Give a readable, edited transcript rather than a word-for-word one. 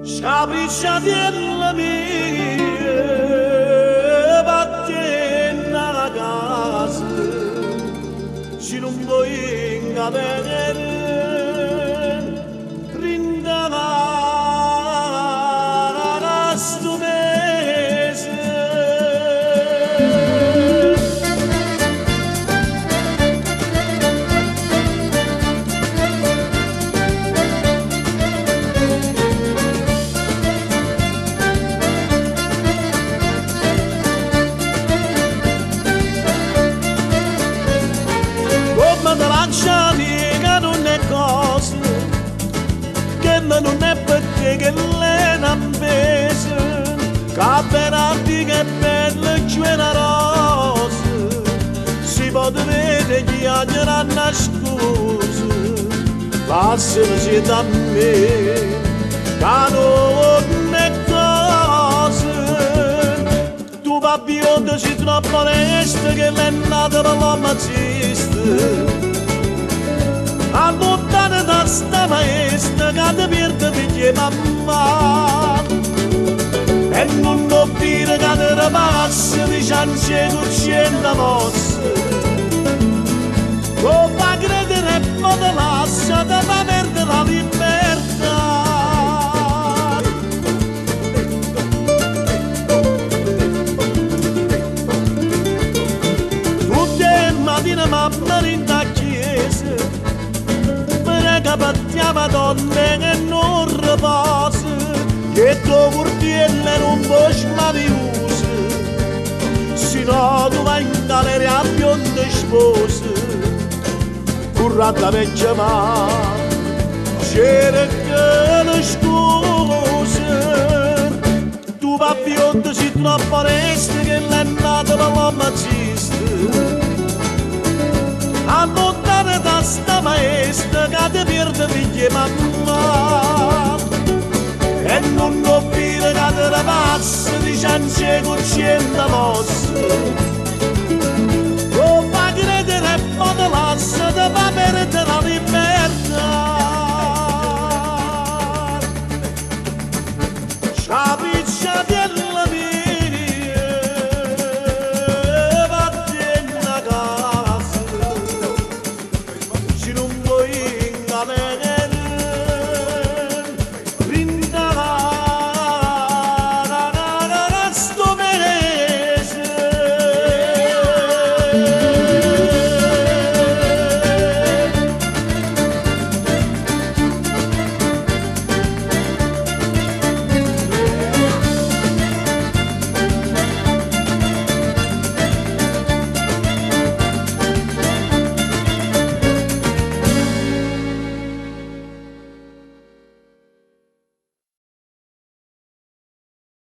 Capricciatella mia, vattene alla casa, se non vuoi incapere, rindavare sto mese. Che non è cosa, che non è perché che lei non pesa, che appena che è bella e generosa, si può vedere chi ha una scusa, lasciami da me, che non è cosa, tu papillon sei troppo onesta che l'è nata per l'ammazzista. Allontana da sta maestra che ti perde figli e mamma e non lo dire che ti ripassa di ciance cuccienda mosse lo fa credere e poi ti lascia ti fa perdere la libertà. Tutte le mattine mamma rinda a chiesa che battiamo donne che non riposa, che tuo curtielle non può smaniusa, se no tu vai in galera a bionde spose, currata vecchia ma, c'era che le scuse, tu va bionde sei troppo onesta che l'è nata per l'ammazzista. Allontana da sta maestra che ti perde figli e mamma e non lo dire che ti ripassa di ciance cuccienda mosse lo fa credere e poi ti lascia ti fa